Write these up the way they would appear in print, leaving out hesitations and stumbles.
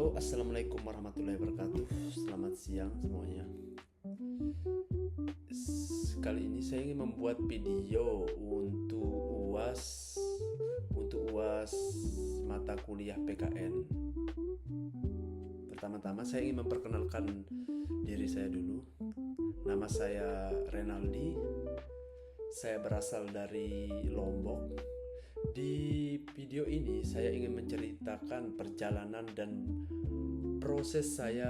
Halo, assalamualaikum warahmatullahi wabarakatuh. Selamat siang semuanya. Kali ini saya ingin membuat video untuk UAS mata kuliah PKN. Pertama-tama saya ingin memperkenalkan diri saya dulu. Nama saya Renaldi. Saya berasal dari Lombok. Di video ini saya ingin menceritakan perjalanan dan proses saya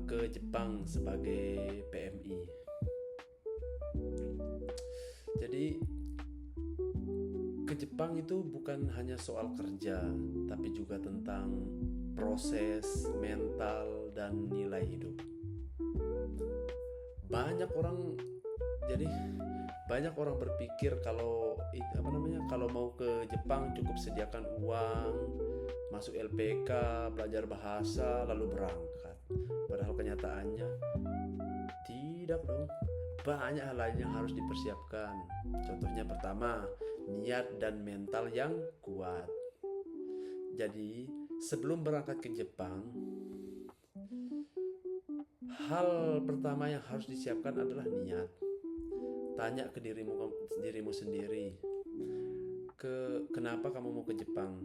ke Jepang sebagai PMI. Jadi ke Jepang itu bukan hanya soal kerja, tapi juga tentang proses, mental, dan nilai hidup. Banyak orang berpikir kalau mau ke Jepang cukup sediakan uang, masuk LPK, belajar bahasa, lalu berangkat. Padahal kenyataannya tidak dong. Banyak hal lain yang harus dipersiapkan. Contohnya pertama, niat dan mental yang kuat. Jadi, sebelum berangkat ke Jepang, hal pertama yang harus disiapkan adalah niat. Tanya ke dirimu sendiri, kenapa kamu mau ke Jepang?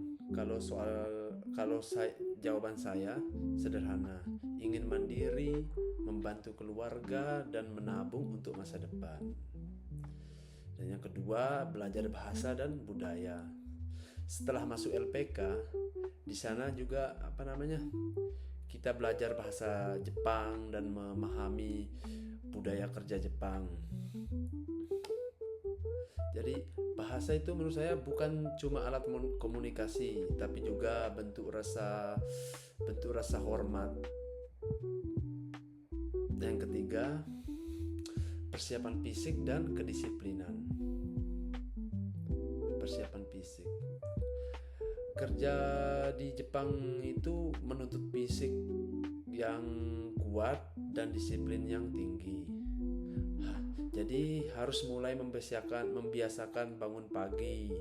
Jawaban saya sederhana, ingin mandiri, membantu keluarga, dan menabung untuk masa depan. Dan yang kedua, belajar bahasa dan budaya. Setelah masuk LPK, di sana juga kita belajar bahasa Jepang dan memahami budaya kerja Jepang. Jadi bahasa itu menurut saya bukan cuma alat komunikasi, tapi juga bentuk rasa hormat. Dan yang ketiga, persiapan fisik dan kedisiplinan. Persiapan fisik. Kerja di Jepang itu menuntut fisik yang kuat dan disiplin yang tinggi. Jadi harus mulai membiasakan bangun pagi.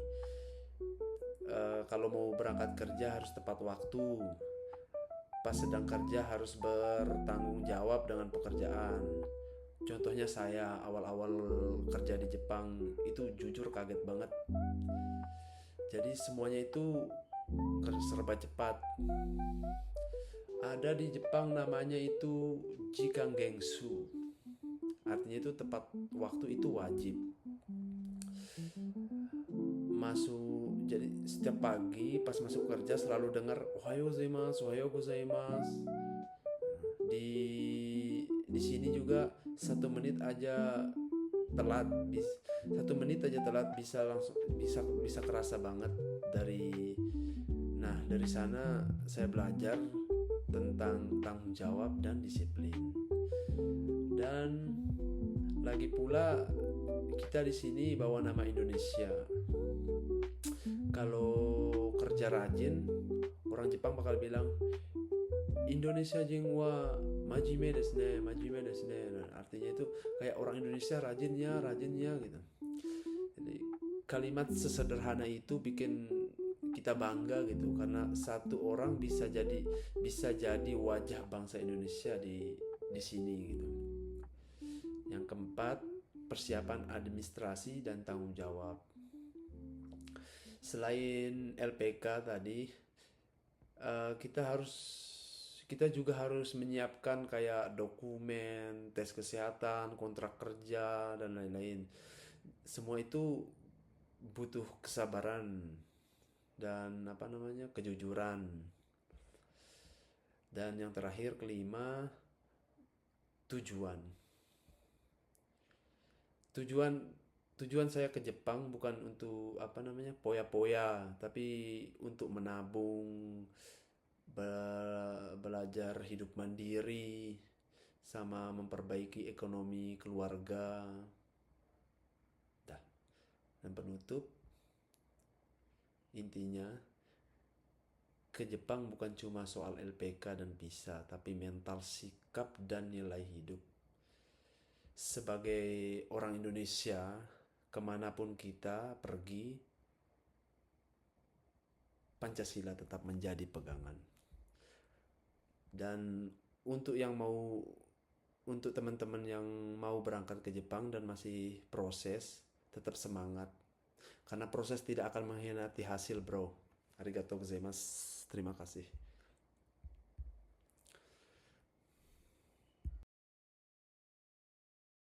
Kalau mau berangkat kerja harus tepat waktu. Pas sedang kerja harus bertanggung jawab dengan pekerjaan. Contohnya saya awal-awal kerja di Jepang itu jujur kaget banget. Jadi semuanya itu serba cepat. Ada di Jepang namanya itu Jikangengsu. Artinya itu tepat waktu itu wajib. Jadi setiap pagi pas masuk kerja selalu dengar Ohayo gozaimasu, Ohayo gozaimasu. Di sini juga 1 menit aja telat bisa kerasa banget. Dari sana saya belajar tentang tanggung jawab dan disiplin. Dan lagi pula kita di sini bawa nama Indonesia. Kalau kerja rajin, orang Jepang bakal bilang Indonesia jing wa majime desu ne. Nah, artinya itu kayak orang Indonesia rajinnya gitu. Jadi kalimat sesederhana itu bikin kita bangga gitu, karena satu orang bisa jadi wajah bangsa Indonesia di sini gitu. Yang keempat, persiapan administrasi dan tanggung jawab. Selain LPK tadi, kita juga harus menyiapkan kayak dokumen, tes kesehatan, kontrak kerja, dan lain-lain. Semua itu butuh kesabaran dan kejujuran. Dan yang terakhir, kelima, tujuan saya ke Jepang bukan untuk poya-poya, tapi untuk menabung, belajar hidup mandiri, sama memperbaiki ekonomi keluarga. Dan penutup, intinya ke Jepang bukan cuma soal LPK dan visa, tapi mental, sikap, dan nilai hidup. Sebagai orang Indonesia, kemanapun kita pergi, Pancasila tetap menjadi pegangan. Dan untuk yang mau untuk teman-teman yang mau berangkat ke Jepang dan masih proses, tetap semangat. Karena proses tidak akan mengkhianati hasil, bro. Arigatou gozaimasu. Terima kasih.